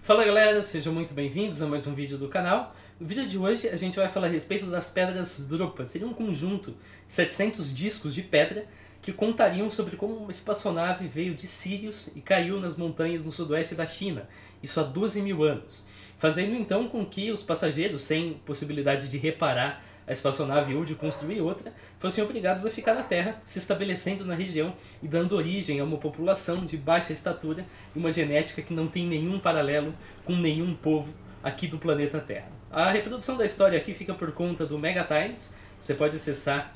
Fala galera, sejam muito bem-vindos a mais um vídeo do canal. No vídeo de hoje a gente vai falar a respeito das pedras Dropa. Seria um conjunto de 700 discos de pedra que contariam sobre como uma espaçonave veio de Sirius e caiu nas montanhas no sudoeste da China, isso há 12 mil anos, fazendo então com que os passageiros, sem possibilidade de reparar a espaçonave ou de construir outra, fossem obrigados a ficar na Terra, se estabelecendo na região e dando origem a uma população de baixa estatura e uma genética que não tem nenhum paralelo com nenhum povo aqui do planeta Terra. A reprodução da história aqui fica por conta do Mega Times, você pode acessar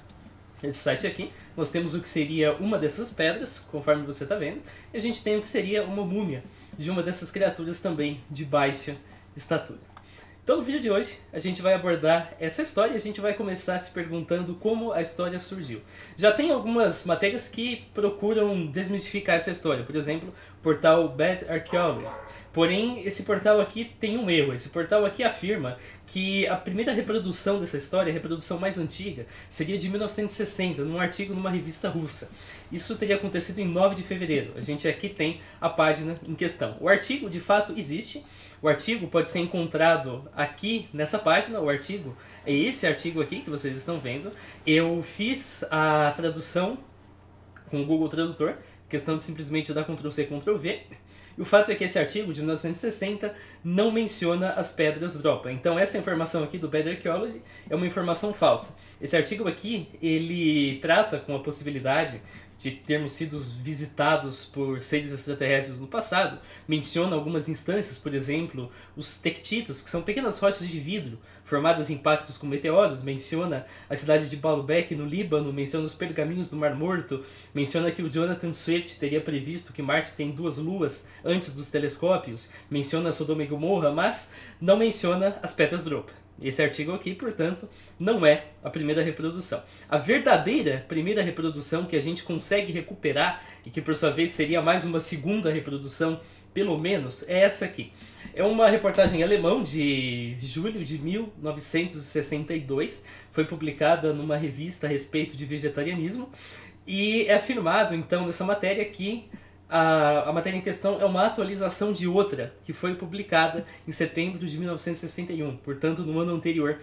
esse site aqui. Nós temos o que seria uma dessas pedras, conforme você está vendo, e a gente tem o que seria uma múmia de uma dessas criaturas também de baixa estatura. Então no vídeo de hoje a gente vai abordar essa história e a gente vai começar se perguntando como a história surgiu. Já tem algumas matérias que procuram desmistificar essa história, por exemplo, o portal Bad Archaeology. Porém, esse portal aqui tem um erro. Esse portal aqui afirma que a primeira reprodução dessa história, a reprodução mais antiga, seria de 1960, num artigo numa revista russa. Isso teria acontecido em 9 de fevereiro. A gente aqui tem a página em questão. O artigo, de fato, existe. O artigo pode ser encontrado aqui nessa página. O artigo é esse artigo aqui que vocês estão vendo. Eu fiz a tradução com o Google Tradutor, questão de simplesmente dar Ctrl+C, Ctrl+V. E o fato é que esse artigo de 1960 não menciona as pedras Dropa. Então essa informação aqui do Bad Archaeology é uma informação falsa. Esse artigo aqui, ele trata com a possibilidade de termos sido visitados por seres extraterrestres no passado, menciona algumas instâncias, por exemplo, os tectitos, que são pequenas rochas de vidro formadas em impactos com meteoros, menciona a cidade de Baalbek, no Líbano, menciona os pergaminhos do Mar Morto, menciona que o Jonathan Swift teria previsto que Marte tem 2 luas antes dos telescópios, menciona Sodoma e Gomorra, mas não menciona as pedras Dropa. Esse artigo aqui, portanto, não é a primeira reprodução. A verdadeira primeira reprodução que a gente consegue recuperar, e que por sua vez seria mais uma segunda reprodução, pelo menos, é essa aqui. É uma reportagem alemã de julho de 1962, foi publicada numa revista a respeito de vegetarianismo, e é afirmado então nessa matéria que a matéria em questão é uma atualização de outra, que foi publicada em setembro de 1961, portanto no ano anterior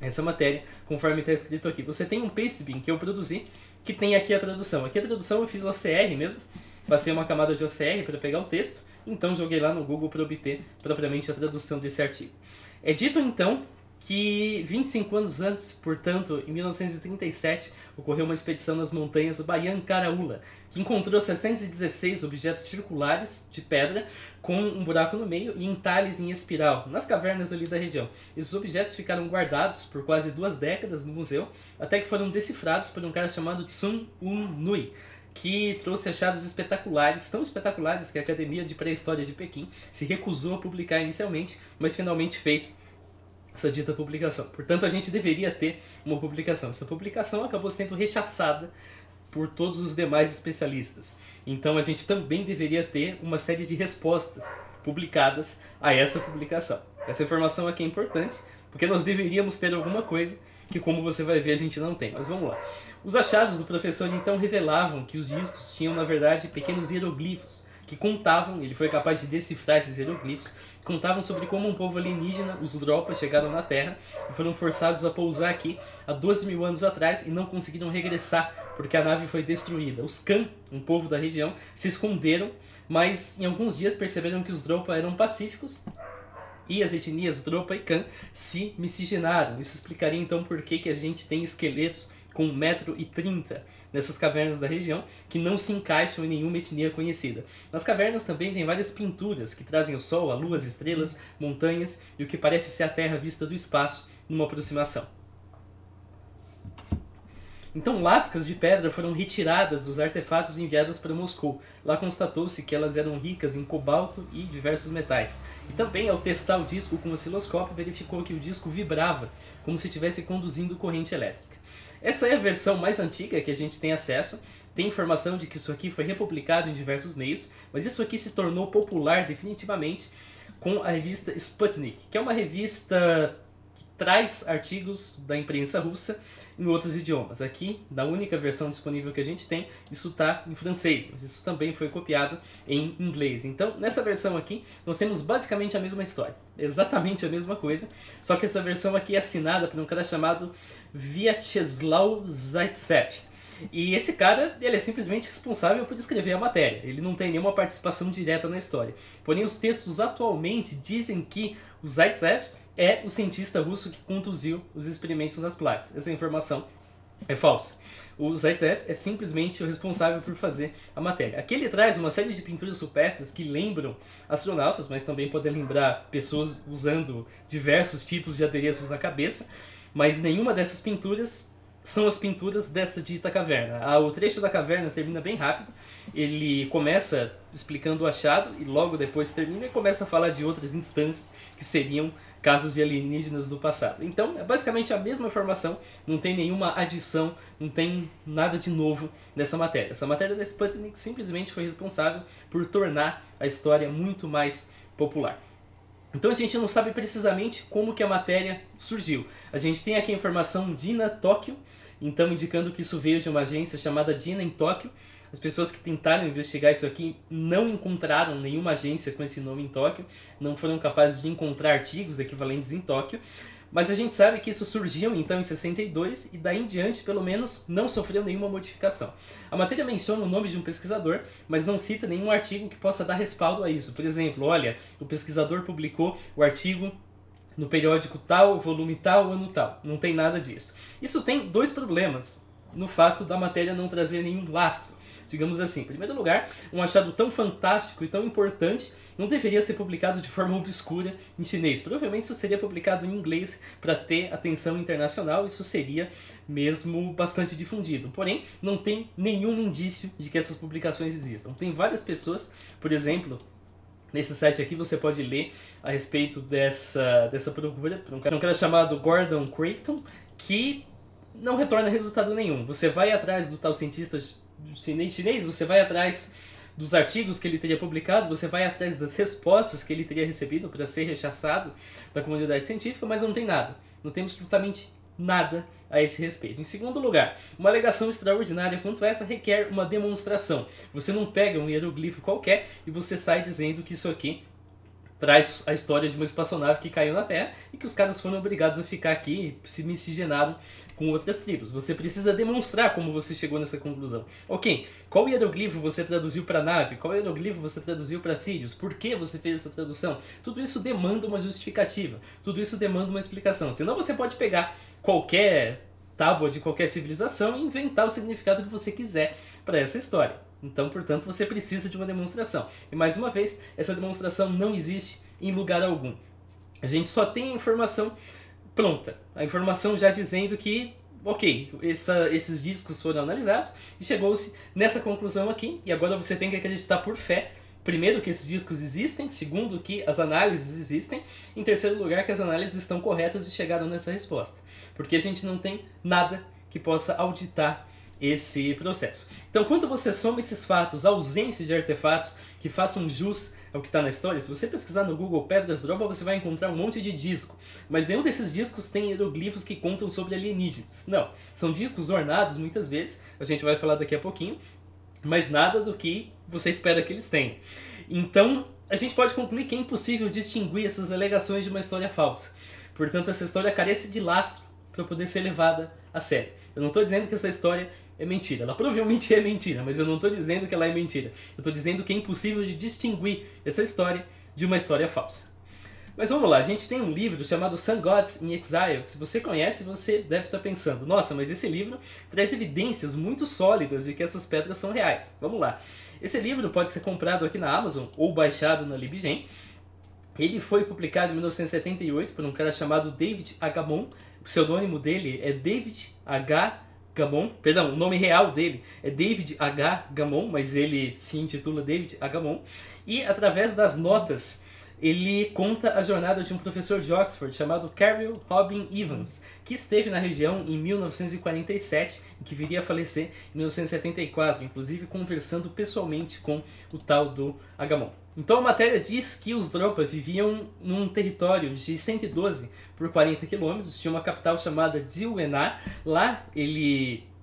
a essa matéria, conforme está escrito aqui. Você tem um pastebin que eu produzi, que tem aqui a tradução. Aqui a tradução eu fiz OCR mesmo, passei uma camada de OCR para pegar o texto, então joguei lá no Google para obter propriamente a tradução desse artigo. É dito então que 25 anos antes, portanto, em 1937, ocorreu uma expedição nas montanhas Bayan-Karaula, que encontrou 616 objetos circulares de pedra com um buraco no meio e entalhes em espiral, nas cavernas ali da região. Esses objetos ficaram guardados por quase 2 décadas no museu, até que foram decifrados por um cara chamado Tsun Un Nui, que trouxe achados espetaculares, tão espetaculares que a Academia de Pré-História de Pequim se recusou a publicar inicialmente, mas finalmente fez essa dita publicação. Portanto, a gente deveria ter uma publicação. Essa publicação acabou sendo rechaçada por todos os demais especialistas. Então, a gente também deveria ter uma série de respostas publicadas a essa publicação. Essa informação aqui é importante, porque nós deveríamos ter alguma coisa que, como você vai ver, a gente não tem. Mas vamos lá. Os achados do professor, então, revelavam que os discos tinham, na verdade, pequenos hieroglifos que contavam, ele foi capaz de decifrar esses hieroglifos, contavam sobre como um povo alienígena, os Dropa, chegaram na Terra e foram forçados a pousar aqui há 12 mil anos atrás e não conseguiram regressar porque a nave foi destruída. Os Khan, um povo da região, se esconderam, mas em alguns dias perceberam que os Dropa eram pacíficos e as etnias Dropa e Khan se miscigenaram. Isso explicaria então por que a gente tem esqueletos com 1,30 m nessas cavernas da região, que não se encaixam em nenhuma etnia conhecida. Nas cavernas também tem várias pinturas que trazem o Sol, a Lua, as estrelas, montanhas e o que parece ser a Terra vista do espaço numa aproximação. Então lascas de pedra foram retiradas dos artefatos enviadas para Moscou. Lá constatou-se que elas eram ricas em cobalto e diversos metais. E também, ao testar o disco com o osciloscópio, verificou que o disco vibrava, como se estivesse conduzindo corrente elétrica. Essa é a versão mais antiga que a gente tem acesso. Tem informação de que isso aqui foi republicado em diversos meios, mas isso aqui se tornou popular definitivamente com a revista Sputnik, que é uma revista que traz artigos da imprensa russa em outros idiomas. Aqui, na única versão disponível que a gente tem, isso está em francês, mas isso também foi copiado em inglês. Então, nessa versão aqui, nós temos basicamente a mesma história, exatamente a mesma coisa, só que essa versão aqui é assinada por um cara chamado Vyacheslav Zaitsev. E esse cara, ele é simplesmente responsável por escrever a matéria. Ele não tem nenhuma participação direta na história. Porém, os textos atualmente dizem que o Zaitsev é o cientista russo que conduziu os experimentos nas placas. Essa informação é falsa. O Zaitsev é simplesmente o responsável por fazer a matéria. Aqui ele traz uma série de pinturas rupestres que lembram astronautas, mas também podem lembrar pessoas usando diversos tipos de adereços na cabeça. Mas nenhuma dessas pinturas são as pinturas dessa dita caverna. O trecho da caverna termina bem rápido, ele começa explicando o achado e logo depois termina e começa a falar de outras instâncias que seriam casos de alienígenas do passado. Então é basicamente a mesma informação, não tem nenhuma adição, não tem nada de novo nessa matéria. Essa matéria da Sputnik simplesmente foi responsável por tornar a história muito mais popular. Então a gente não sabe precisamente como que a matéria surgiu. A gente tem aqui a informação DINA Tóquio, então indicando que isso veio de uma agência chamada DINA em Tóquio. As pessoas que tentaram investigar isso aqui não encontraram nenhuma agência com esse nome em Tóquio, não foram capazes de encontrar artigos equivalentes em Tóquio, mas a gente sabe que isso surgiu então em 62 e daí em diante, pelo menos, não sofreu nenhuma modificação. A matéria menciona o nome de um pesquisador, mas não cita nenhum artigo que possa dar respaldo a isso. Por exemplo, olha, o pesquisador publicou o artigo no periódico tal, volume tal, ano tal. Não tem nada disso. Isso tem dois problemas no fato da matéria não trazer nenhum lastro, digamos assim. Em primeiro lugar, um achado tão fantástico e tão importante não deveria ser publicado de forma obscura em chinês. Provavelmente isso seria publicado em inglês para ter atenção internacional, isso seria mesmo bastante difundido. Porém, não tem nenhum indício de que essas publicações existam. Tem várias pessoas, por exemplo, nesse site aqui você pode ler a respeito dessa procura por um cara chamado Gordon Creighton, que não retorna resultado nenhum. Você vai atrás do tal cientista chinês, você vai atrás dos artigos que ele teria publicado, você vai atrás das respostas que ele teria recebido para ser rechaçado da comunidade científica, mas não tem nada. Não tem absolutamente nada a esse respeito. Em segundo lugar, uma alegação extraordinária quanto essa requer uma demonstração. Você não pega um hieroglifo qualquer e você sai dizendo que isso aqui traz a história de uma espaçonave que caiu na Terra e que os caras foram obrigados a ficar aqui e se miscigenaram com outras tribos. Você precisa demonstrar como você chegou nessa conclusão. Ok, qual hieroglifo você traduziu para nave? Qual hieroglifo você traduziu para Sirius? Por que você fez essa tradução? Tudo isso demanda uma justificativa. Tudo isso demanda uma explicação. Senão você pode pegar qualquer tábua de qualquer civilização e inventar o significado que você quiser para essa história. Então, portanto, você precisa de uma demonstração. E mais uma vez, essa demonstração não existe em lugar algum. A gente só tem a informação pronta. A informação já dizendo que, ok, esses discos foram analisados e chegou-se nessa conclusão aqui. E agora você tem que acreditar por fé, primeiro, que esses discos existem, segundo, que as análises existem, em terceiro lugar, que as análises estão corretas e chegaram nessa resposta. Porque a gente não tem nada que possa auditar esse processo. Então, quando você soma esses fatos, a ausência de artefatos que façam jus ao que está na história, se você pesquisar no Google Pedras Droba, você vai encontrar um monte de disco, mas nenhum desses discos tem hieroglifos que contam sobre alienígenas. Não, são discos ornados muitas vezes, a gente vai falar daqui a pouquinho, mas nada do que você espera que eles tenham. Então, a gente pode concluir que é impossível distinguir essas alegações de uma história falsa. Portanto, essa história carece de lastro para poder ser levada a sério. Eu não estou dizendo que essa história é mentira. Ela provavelmente é mentira, mas eu não estou dizendo que ela é mentira. Eu estou dizendo que é impossível de distinguir essa história de uma história falsa. Mas vamos lá, a gente tem um livro chamado Sun Gods in Exile. Se você conhece, você deve estar pensando, nossa, mas esse livro traz evidências muito sólidas de que essas pedras são reais. Vamos lá. Esse livro pode ser comprado aqui na Amazon ou baixado na LibGen. Ele foi publicado em 1978 por um cara chamado David Agamon. O pseudônimo dele é David H. Gamon, perdão, o nome real dele é David H. Gamon, mas ele se intitula David Agamon. E através das notas ele conta a jornada de um professor de Oxford chamado Caryll Robin Evans, que esteve na região em 1947 e que viria a falecer em 1974, inclusive conversando pessoalmente com o tal do Agamon. Então a matéria diz que os Dropa viviam num território de 112 por 40 quilômetros, tinha uma capital chamada Dilwená. Lá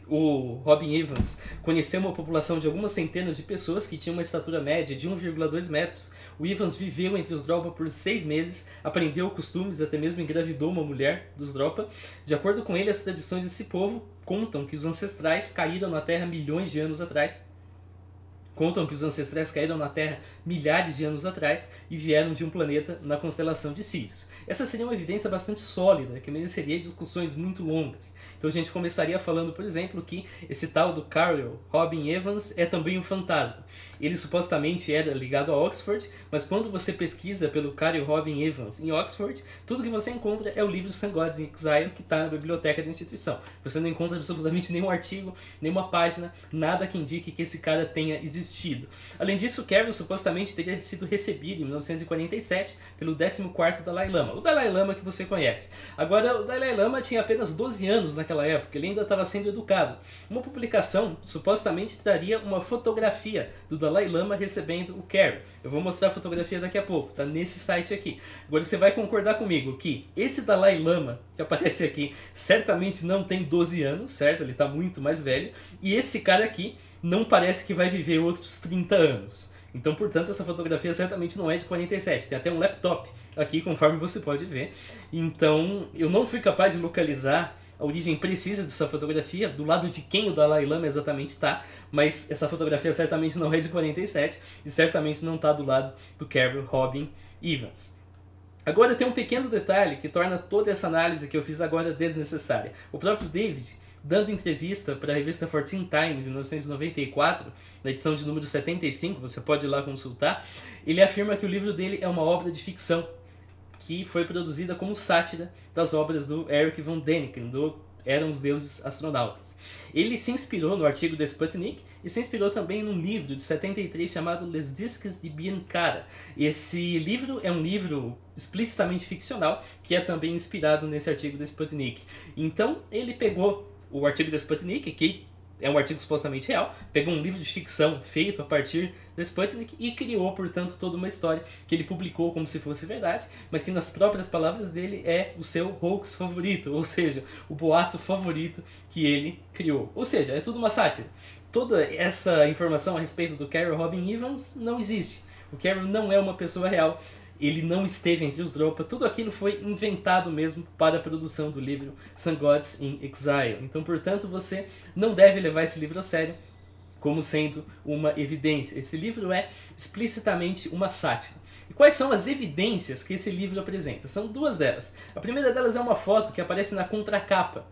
o Robin Evans conheceu uma população de algumas centenas de pessoas que tinham uma estatura média de 1,2 metros. O Evans viveu entre os Dropa por 6 meses, aprendeu costumes, até mesmo engravidou uma mulher dos Dropa. De acordo com ele, as tradições desse povo contam que os ancestrais caíram na Terra milhões de anos atrás. Contam que os ancestrais caíram na Terra milhares de anos atrás e vieram de um planeta na constelação de Sirius. Essa seria uma evidência bastante sólida, que mereceria discussões muito longas. Então a gente começaria falando, por exemplo, que esse tal do Caryll Robin Evans é também um fantasma. Ele supostamente era ligado a Oxford, mas quando você pesquisa pelo Caryll Robin Evans em Oxford, tudo que você encontra é o livro Sun Gods in Exile, que está na biblioteca da instituição. Você não encontra absolutamente nenhum artigo, nenhuma página, nada que indique que esse cara tenha existido. Além disso, Caryll supostamente teria sido recebido em 1947 pelo 14º Dalai Lama, o Dalai Lama que você conhece. Agora, o Dalai Lama tinha apenas 12 anos naquela época, ele ainda estava sendo educado. Uma publicação supostamente traria uma fotografia do Dalai Lama recebendo o Caryll. Eu vou mostrar a fotografia daqui a pouco, tá nesse site aqui. Agora você vai concordar comigo que esse Dalai Lama que aparece aqui certamente não tem 12 anos, certo? Ele está muito mais velho. E esse cara aqui não parece que vai viver outros 30 anos. Então, portanto, essa fotografia certamente não é de 47. Tem até um laptop aqui, conforme você pode ver. Então, eu não fui capaz de localizar a origem precisa dessa fotografia, do lado de quem o Dalai Lama exatamente está, mas essa fotografia certamente não é de 47 e certamente não está do lado do Caryll Robin Evans. Agora tem um pequeno detalhe que torna toda essa análise que eu fiz agora desnecessária. O próprio David, dando entrevista para a revista 14 Times em 1994, na edição de número 75, você pode ir lá consultar, ele afirma que o livro dele é uma obra de ficção, que foi produzida como sátira das obras do Erich von Däniken, do Eram os Deuses Astronautas. Ele se inspirou no artigo da Sputnik e se inspirou também num livro de 73 chamado Les Disques de Biancara. Esse livro é um livro explicitamente ficcional, que é também inspirado nesse artigo da Sputnik. Então ele pegou o artigo da Sputnik, que é um artigo supostamente real, pegou um livro de ficção feito a partir da Sputnik e criou, portanto, toda uma história que ele publicou como se fosse verdade, mas que nas próprias palavras dele é o seu hoax favorito, ou seja, o boato favorito que ele criou. Ou seja, é tudo uma sátira. Toda essa informação a respeito do Caryll Robin Evans não existe. O Caryll não é uma pessoa real. Ele não esteve entre os Dropa, tudo aquilo foi inventado mesmo para a produção do livro Sun Gods in Exile. Então, portanto, você não deve levar esse livro a sério como sendo uma evidência. Esse livro é explicitamente uma sátira. E quais são as evidências que esse livro apresenta? São duas delas. A primeira delas é uma foto que aparece na contracapa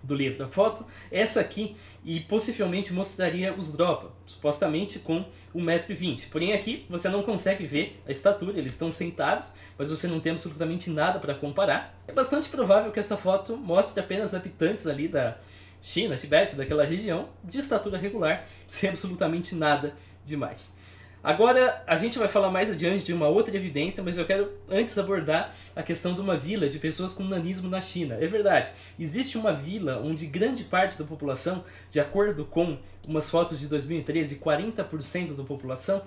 do livro. A foto é essa aqui e possivelmente mostraria os Dropa, supostamente com 1,20 m. Porém aqui você não consegue ver a estatura, eles estão sentados, mas você não tem absolutamente nada para comparar. É bastante provável que essa foto mostre apenas habitantes ali da China, Tibete, daquela região, de estatura regular, sem absolutamente nada demais. Agora, a gente vai falar mais adiante de uma outra evidência, mas eu quero antes abordar a questão de uma vila de pessoas com nanismo na China. É verdade, existe uma vila onde grande parte da população, de acordo com umas fotos de 2013, 40% da população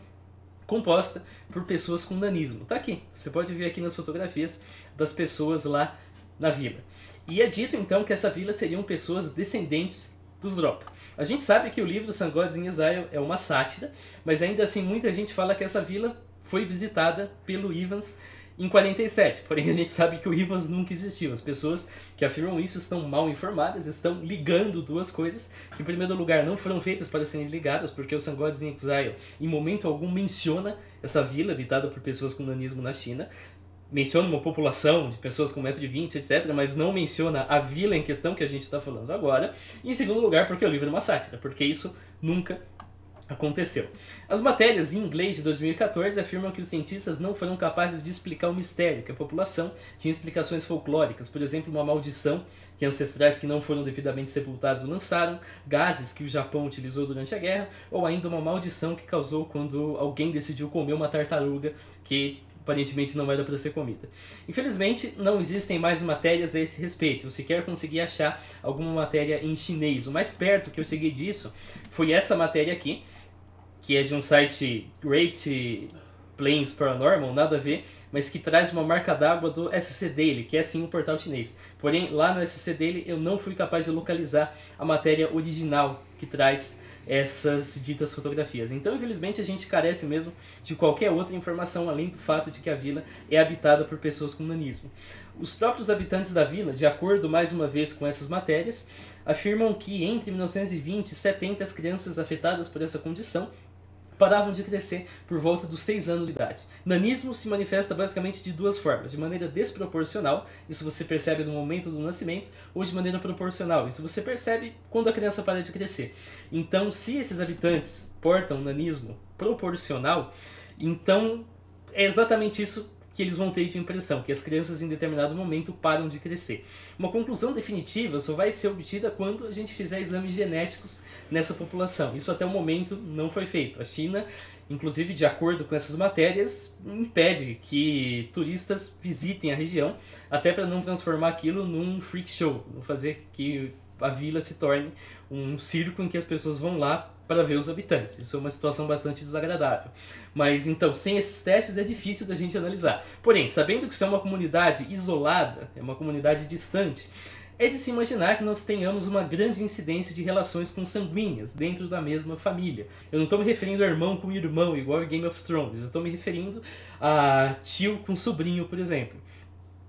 composta por pessoas com nanismo. Tá aqui, você pode ver aqui nas fotografias das pessoas lá na vila. E é dito então que essa vila seriam pessoas descendentes dos Dropa. A gente sabe que o livro Sun Gods in Exile é uma sátira, mas ainda assim muita gente fala que essa vila foi visitada pelo Evans em 47. Porém a gente sabe que o Evans nunca existiu. As pessoas que afirmam isso estão mal informadas, estão ligando duas coisas que em primeiro lugar não foram feitas para serem ligadas, porque o Sun Gods in Exile em momento algum menciona essa vila habitada por pessoas com nanismo na China. Menciona uma população de pessoas com 1,20 m, etc., mas não menciona a vila em questão que a gente está falando agora. E em segundo lugar, porque o livro é uma sátira, porque isso nunca aconteceu. As matérias em inglês de 2014 afirmam que os cientistas não foram capazes de explicar o mistério, que a população tinha explicações folclóricas, por exemplo, uma maldição que ancestrais que não foram devidamente sepultados lançaram, gases que o Japão utilizou durante a guerra, ou ainda uma maldição que causou quando alguém decidiu comer uma tartaruga que aparentemente não era para ser comida. Infelizmente, não existem mais matérias a esse respeito. Eu sequer consegui achar alguma matéria em chinês. O mais perto que eu cheguei disso foi essa matéria aqui, que é de um site Great Plains Paranormal, nada a ver, mas que traz uma marca d'água do SC Daily, que é sim um portal chinês. Porém, lá no SC Daily eu não fui capaz de localizar a matéria original que traz essas ditas fotografias. Então, infelizmente, a gente carece mesmo de qualquer outra informação, além do fato de que a vila é habitada por pessoas com nanismo. Os próprios habitantes da vila, de acordo mais uma vez com essas matérias, afirmam que entre 1920 e 70 as crianças afetadas por essa condição paravam de crescer por volta dos 6 anos de idade. Nanismo se manifesta basicamente de duas formas: de maneira desproporcional, isso você percebe no momento do nascimento, ou de maneira proporcional, isso você percebe quando a criança para de crescer. Então, se esses habitantes portam nanismo proporcional, então é exatamente isso que eles vão ter de impressão, que as crianças em determinado momento param de crescer. Uma conclusão definitiva só vai ser obtida quando a gente fizer exames genéticos nessa população. Isso até o momento não foi feito. A China, inclusive de acordo com essas matérias, impede que turistas visitem a região, até para não transformar aquilo num freak show, não fazer que a vila se torne um circo em que as pessoas vão lá para ver os habitantes. Isso é uma situação bastante desagradável. Mas então, sem esses testes é difícil da gente analisar. Porém, sabendo que isso é uma comunidade isolada, é uma comunidade distante, é de se imaginar que nós tenhamos uma grande incidência de relações consanguíneas dentro da mesma família. Eu não estou me referindo a irmão com irmão, igual em Game of Thrones. Eu estou me referindo a tio com sobrinho, por exemplo.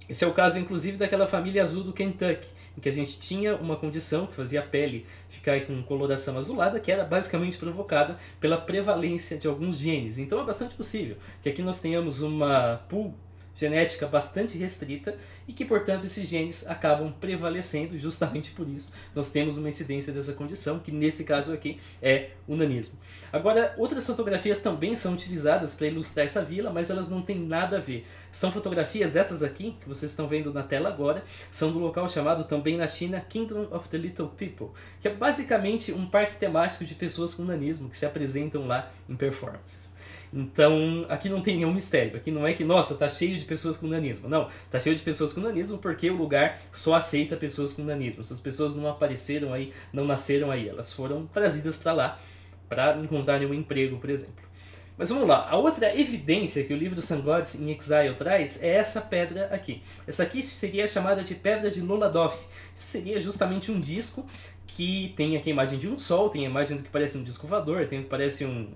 Esse é o caso, inclusive, daquela família azul do Kentucky, em que a gente tinha uma condição que fazia a pele ficar com coloração azulada, que era basicamente provocada pela prevalência de alguns genes. Então é bastante possível que aqui nós tenhamos uma pool genética bastante restrita e que, portanto, esses genes acabam prevalecendo. Justamente por isso nós temos uma incidência dessa condição, que nesse caso aqui é o nanismo. Agora, outras fotografias também são utilizadas para ilustrar essa vila, mas elas não têm nada a ver. São fotografias, essas aqui, que vocês estão vendo na tela agora, são do local chamado também na China Kingdom of the Little People, que é basicamente um parque temático de pessoas com nanismo que se apresentam lá em performances. Então, aqui não tem nenhum mistério. Aqui não é que, nossa, tá cheio de pessoas com nanismo. Não, tá cheio de pessoas com nanismo porque o lugar só aceita pessoas com nanismo. Essas pessoas não apareceram aí, não nasceram aí. Elas foram trazidas para lá para encontrarem um emprego, por exemplo. Mas vamos lá. A outra evidência que o livro Sun Gods in Exile traz é essa pedra aqui. Essa aqui seria chamada de Pedra de Loladov. Seria justamente um disco que tem aqui a imagem de um sol, tem a imagem do que parece um disco voador, tem o que parece um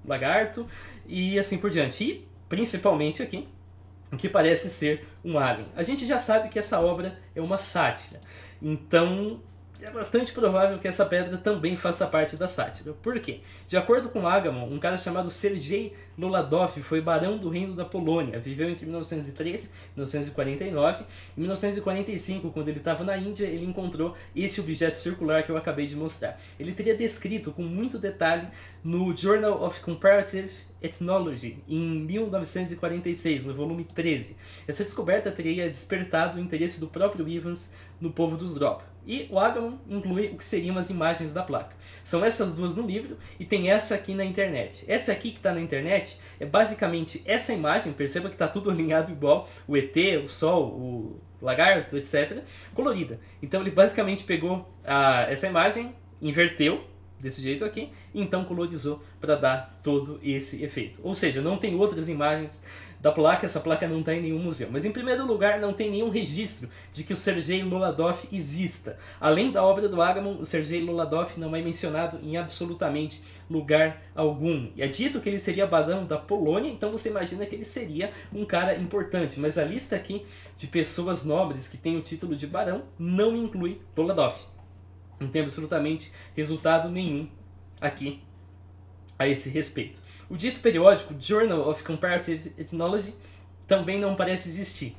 lagarto e assim por diante. E principalmente aqui, o que parece ser um alien. A gente já sabe que essa obra é uma sátira, então é bastante provável que essa pedra também faça parte da sátira. Por quê? De acordo com Agamon, um cara chamado Sergei Loladov foi barão do Reino da Polônia, viveu entre 1903 e 1949. Em 1945, quando ele estava na Índia, ele encontrou esse objeto circular que eu acabei de mostrar. Ele teria descrito com muito detalhe no Journal of Comparative Ethnology, em 1946, no volume 13. Essa descoberta teria despertado o interesse do próprio Evans no povo dos Drop. E o Agamon inclui o que seriam as imagens da placa. São essas duas no livro e tem essa aqui na internet. Essa aqui que está na internet é basicamente essa imagem, perceba que está tudo alinhado igual, o ET, o Sol, o lagarto, etc., colorida. Então ele basicamente pegou essa imagem, inverteu, desse jeito aqui, e então colorizou para dar todo esse efeito. Ou seja, não tem outras imagens da placa, essa placa não está em nenhum museu. Mas em primeiro lugar, não tem nenhum registro de que o Sergei Loladov exista. Além da obra do Agamon, o Sergei Loladov não é mencionado em absolutamente lugar algum. E é dito que ele seria barão da Polônia, então você imagina que ele seria um cara importante. Mas a lista aqui de pessoas nobres que tem o título de barão não inclui Loladov. Não tem absolutamente resultado nenhum aqui a esse respeito. O dito periódico Journal of Comparative Ethnology também não parece existir.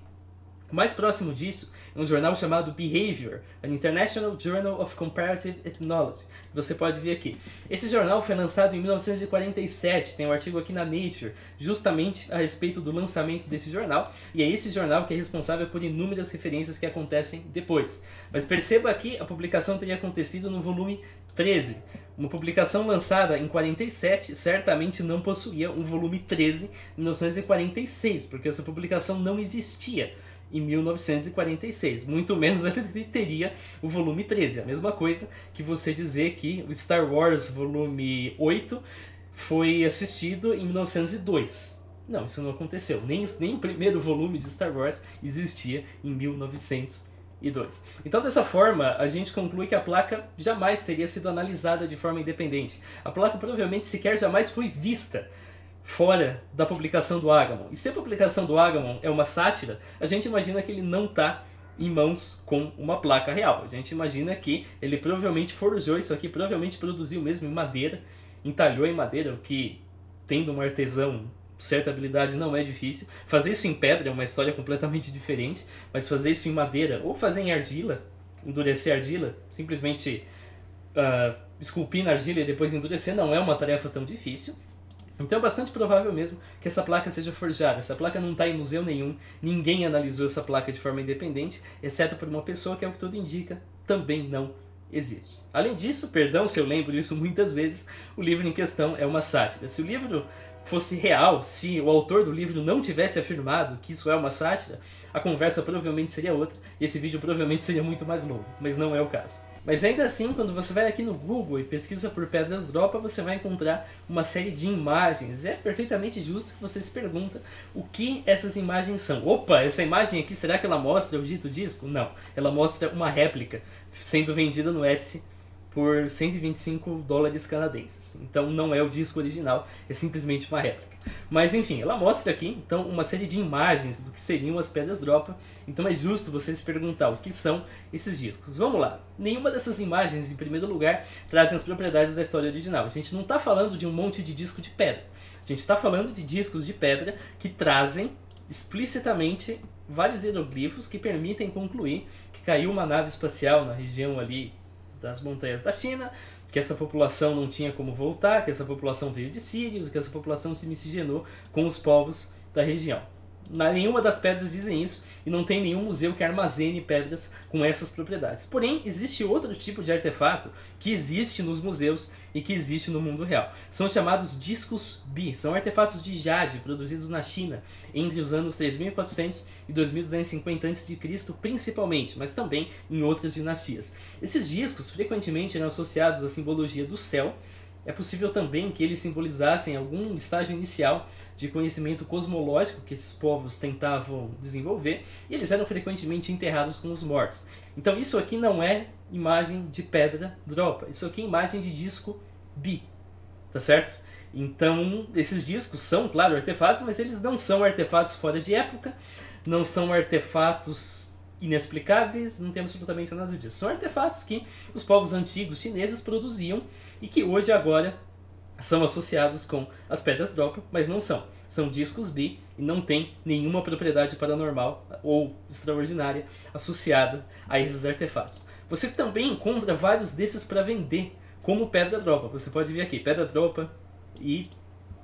O mais próximo disso é um jornal chamado Behavior, an International Journal of Comparative Ethnology, que você pode ver aqui. Esse jornal foi lançado em 1947, tem um artigo aqui na Nature, justamente a respeito do lançamento desse jornal, e é esse jornal que é responsável por inúmeras referências que acontecem depois. Mas perceba que a publicação teria acontecido no volume 13. Uma publicação lançada em 47 certamente não possuía um volume 13 em 1946, porque essa publicação não existia em 1946. Muito menos ela teria o volume 13. A mesma coisa que você dizer que o Star Wars volume 8 foi assistido em 1902. Não, isso não aconteceu. Nem o primeiro volume de Star Wars existia em 1902. Então, dessa forma, a gente conclui que a placa jamais teria sido analisada de forma independente. A placa provavelmente sequer jamais foi vista fora da publicação do Agamben. E se a publicação do Agamben é uma sátira, a gente imagina que ele não está em mãos com uma placa real. A gente imagina que ele provavelmente forjou isso aqui, provavelmente produziu mesmo em madeira, entalhou em madeira, o que, tendo um artesão certa habilidade, não é difícil. Fazer isso em pedra é uma história completamente diferente, mas fazer isso em madeira, ou fazer em argila, endurecer argila, simplesmente esculpir na argila e depois endurecer, não é uma tarefa tão difícil. Então é bastante provável mesmo que essa placa seja forjada. Essa placa não está em museu nenhum, ninguém analisou essa placa de forma independente, exceto por uma pessoa que, é o que tudo indica, também não existe. Além disso, perdão se eu lembro isso muitas vezes, o livro em questão é uma sátira. Se o livro fosse real, se o autor do livro não tivesse afirmado que isso é uma sátira, a conversa provavelmente seria outra e esse vídeo provavelmente seria muito mais longo, mas não é o caso. Mas ainda assim, quando você vai aqui no Google e pesquisa por Pedras Dropa, você vai encontrar uma série de imagens. É perfeitamente justo que você se pergunta o que essas imagens são. Opa, essa imagem aqui, será que ela mostra o dito disco? Não, ela mostra uma réplica sendo vendida no Etsy por $125 canadenses. Então não é o disco original, é simplesmente uma réplica. Mas enfim, ela mostra aqui então uma série de imagens do que seriam as Pedras Dropa. Então é justo você se perguntar o que são esses discos. Vamos lá. Nenhuma dessas imagens, em primeiro lugar, trazem as propriedades da história original. A gente não está falando de um monte de disco de pedra. A gente está falando de discos de pedra que trazem explicitamente vários hieroglifos que permitem concluir que caiu uma nave espacial na região ali das montanhas da China, que essa população não tinha como voltar, que essa população veio de Sírios, que essa população se miscigenou com os povos da região. Nenhuma das pedras dizem isso e não tem nenhum museu que armazene pedras com essas propriedades. Porém, existe outro tipo de artefato que existe nos museus e que existe no mundo real. São chamados discos Bi. São artefatos de jade produzidos na China entre os anos 3400 e 2250 a.C. principalmente, mas também em outras dinastias. Esses discos frequentemente eram associados à simbologia do céu. É possível também que eles simbolizassem algum estágio inicial de conhecimento cosmológico que esses povos tentavam desenvolver, e eles eram frequentemente enterrados com os mortos. Então isso aqui não é imagem de pedra dropa, isso aqui é imagem de disco Bi, tá certo? Então esses discos são, claro, artefatos, mas eles não são artefatos fora de época, não são artefatos inexplicáveis, não tem absolutamente nada disso. São artefatos que os povos antigos chineses produziam e que hoje agora são associados com as Pedras Dropa, mas não são. São discos Bi e não tem nenhuma propriedade paranormal ou extraordinária associada a esses artefatos. Você também encontra vários desses para vender como Pedra Dropa. Você pode ver aqui, Pedra Dropa e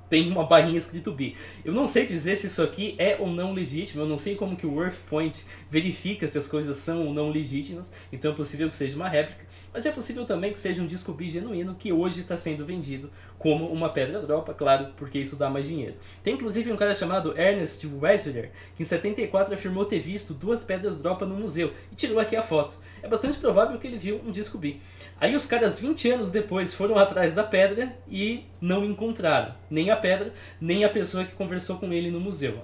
tem uma barrinha escrito Bi. Eu não sei dizer se isso aqui é ou não legítimo, eu não sei como que o WorthPoint verifica se as coisas são ou não legítimas, então é possível que seja uma réplica, mas é possível também que seja um disco Bi genuíno que hoje está sendo vendido como uma pedra dropa, claro, porque isso dá mais dinheiro. Tem inclusive um cara chamado Ernest Wegler, que em 74 afirmou ter visto 2 pedras dropa no museu e tirou aqui a foto. É bastante provável que ele viu um disco Bi. Aí os caras 20 anos depois foram atrás da pedra e não encontraram nem a pedra, nem a pessoa que conversou com ele no museu.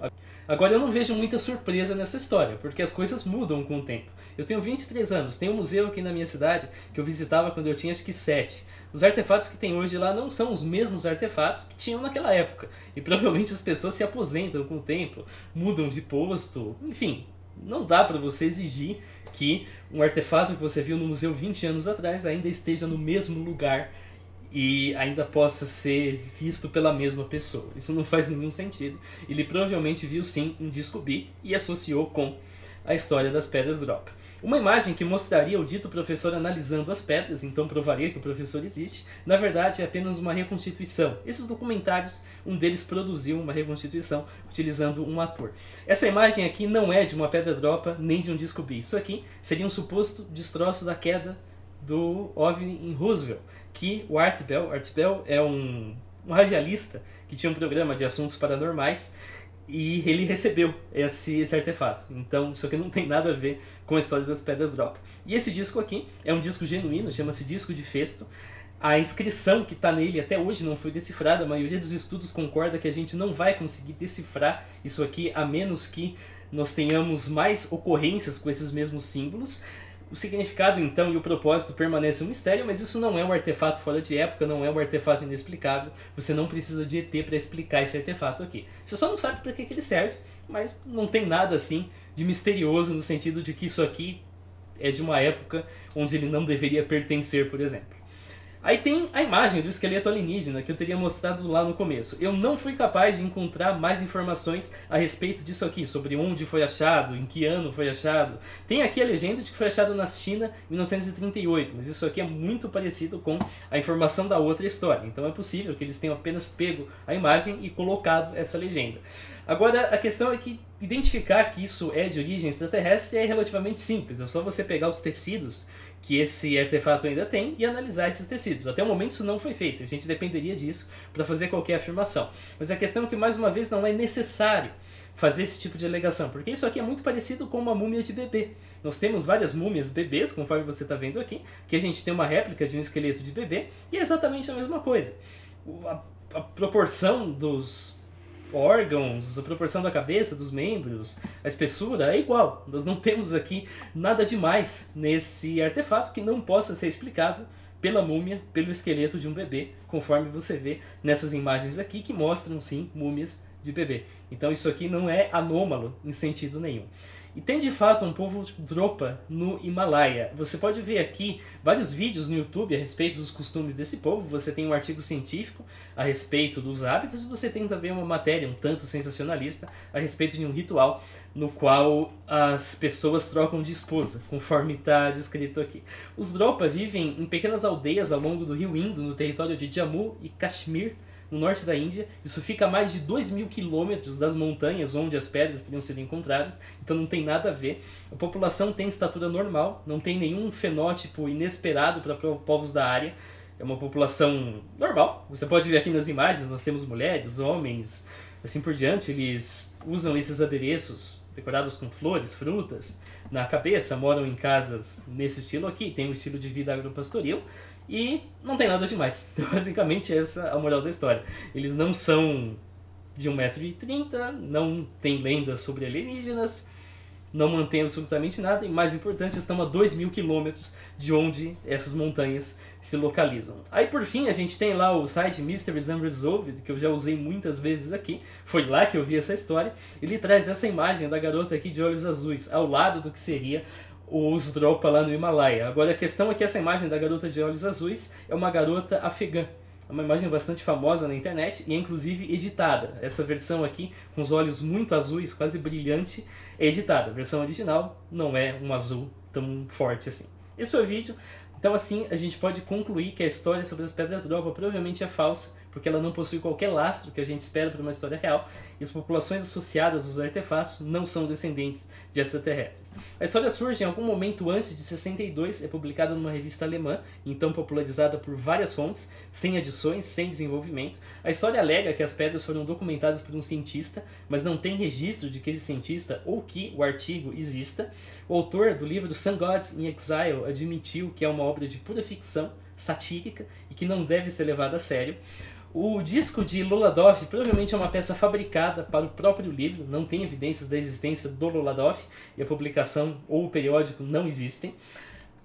Agora eu não vejo muita surpresa nessa história, porque as coisas mudam com o tempo. Eu tenho 23 anos, tem um museu aqui na minha cidade que eu visitava quando eu tinha acho que 7. Os artefatos que tem hoje lá não são os mesmos artefatos que tinham naquela época. E provavelmente as pessoas se aposentam com o tempo, mudam de posto, enfim. Não dá para você exigir que um artefato que você viu no museu 20 anos atrás ainda esteja no mesmo lugar e ainda possa ser visto pela mesma pessoa. Isso não faz nenhum sentido. Ele provavelmente viu sim um disco Bi e associou com a história das Pedras Dropa. Uma imagem que mostraria o dito professor analisando as pedras, então provaria que o professor existe, na verdade é apenas uma reconstituição. Esses documentários, um deles produziu uma reconstituição utilizando um ator. Essa imagem aqui não é de uma pedra dropa nem de um disco Bi. Isso aqui seria um suposto destroço da queda do OVNI em Roswell, que o Art Bell é um radialista que tinha um programa de assuntos paranormais e ele recebeu esse artefato. Então isso aqui não tem nada a ver com a história das pedras drop. E esse disco aqui é um disco genuíno, chama-se Disco de Festo. A inscrição que está nele até hoje não foi decifrada, a maioria dos estudos concorda que a gente não vai conseguir decifrar isso aqui a menos que nós tenhamos mais ocorrências com esses mesmos símbolos. O significado, então, e o propósito permanecem um mistério, mas isso não é um artefato fora de época, não é um artefato inexplicável. Você não precisa de ET para explicar esse artefato aqui. Você só não sabe para que ele serve, mas não tem nada assim de misterioso no sentido de que isso aqui é de uma época onde ele não deveria pertencer, por exemplo. Aí tem a imagem do esqueleto alienígena que eu teria mostrado lá no começo. Eu não fui capaz de encontrar mais informações a respeito disso aqui, sobre onde foi achado, em que ano foi achado. Tem aqui a legenda de que foi achado na China em 1938, mas isso aqui é muito parecido com a informação da outra história. Então é possível que eles tenham apenas pego a imagem e colocado essa legenda. Agora, a questão é que identificar que isso é de origem extraterrestre é relativamente simples. É só você pegar os tecidos que esse artefato ainda tem e analisar esses tecidos. Até o momento isso não foi feito, a gente dependeria disso para fazer qualquer afirmação. Mas a questão é que, mais uma vez, não é necessário fazer esse tipo de alegação, porque isso aqui é muito parecido com uma múmia de bebê. Nós temos várias múmias bebês, conforme você está vendo aqui, que a gente tem uma réplica de um esqueleto de bebê, e é exatamente a mesma coisa. A proporção dos órgãos, a proporção da cabeça, dos membros, a espessura é igual. Nós não temos aqui nada demais nesse artefato que não possa ser explicado pela múmia, pelo esqueleto de um bebê, conforme você vê nessas imagens aqui que mostram sim múmias de bebê. Então isso aqui não é anômalo em sentido nenhum. E tem de fato um povo Dropa no Himalaia. Você pode ver aqui vários vídeos no YouTube a respeito dos costumes desse povo. Você tem um artigo científico a respeito dos hábitos e você tem também uma matéria um tanto sensacionalista a respeito de um ritual no qual as pessoas trocam de esposa, conforme está descrito aqui. Os Dropa vivem em pequenas aldeias ao longo do rio Indo, no território de Jammu e Kashmir, no norte da Índia. Isso fica a mais de 2.000 quilômetros das montanhas onde as pedras teriam sido encontradas, então não tem nada a ver. A população tem estatura normal, não tem nenhum fenótipo inesperado para povos da área. É uma população normal. Você pode ver aqui nas imagens, nós temos mulheres, homens, assim por diante. Eles usam esses adereços decorados com flores, frutas, na cabeça, moram em casas nesse estilo aqui, tem um estilo de vida agropastoril. E não tem nada demais. Então, basicamente, essa é a moral da história. Eles não são de 1,30 m, não tem lendas sobre alienígenas, não mantêm absolutamente nada, e mais importante, estão a 2.000 quilômetros de onde essas montanhas se localizam. Aí, por fim, a gente tem lá o site Mysteries Unresolved, que eu já usei muitas vezes aqui. Foi lá que eu vi essa história. Ele traz essa imagem da garota aqui de olhos azuis, ao lado do que seria os Dropa lá no Himalaia. Agora a questão é que essa imagem da garota de olhos azuis é uma garota afegã. É uma imagem bastante famosa na internet e é inclusive editada. Essa versão aqui, com os olhos muito azuis, quase brilhante, é editada. A versão original não é um azul tão forte assim. Esse foi o vídeo. Então assim, a gente pode concluir que a história sobre as pedras Dropa provavelmente é falsa, porque ela não possui qualquer lastro que a gente espera para uma história real, e as populações associadas aos artefatos não são descendentes de extraterrestres. A história surge em algum momento antes de 62, é publicada numa revista alemã, então popularizada por várias fontes, sem adições, sem desenvolvimento. A história alega que as pedras foram documentadas por um cientista, mas não tem registro de que esse cientista ou que o artigo exista. O autor do livro Sun Gods in Exile admitiu que é uma obra de pura ficção, satírica, e que não deve ser levada a sério. O disco de Loladov provavelmente é uma peça fabricada para o próprio livro, não tem evidências da existência do Loladov, e a publicação ou o periódico não existem.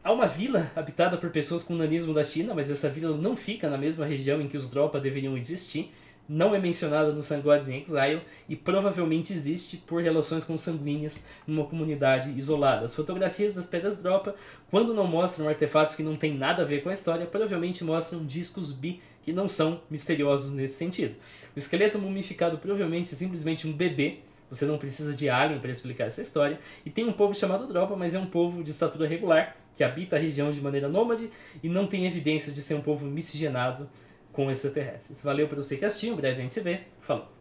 Há uma vila habitada por pessoas com nanismo da China, mas essa vila não fica na mesma região em que os Dropa deveriam existir. Não é mencionada no Sun Gods in Exile e provavelmente existe por relações consanguíneas numa comunidade isolada. As fotografias das pedras Dropa, quando não mostram artefatos que não têm nada a ver com a história, provavelmente mostram discos bi que não são misteriosos nesse sentido. O esqueleto mumificado provavelmente é simplesmente um bebê. Você não precisa de alien para explicar essa história. E tem um povo chamado Dropa, mas é um povo de estatura regular, que habita a região de maneira nômade e não tem evidência de ser um povo miscigenado com extraterrestres. Valeu pelo seu assistir, em breve a gente se vê. Falou!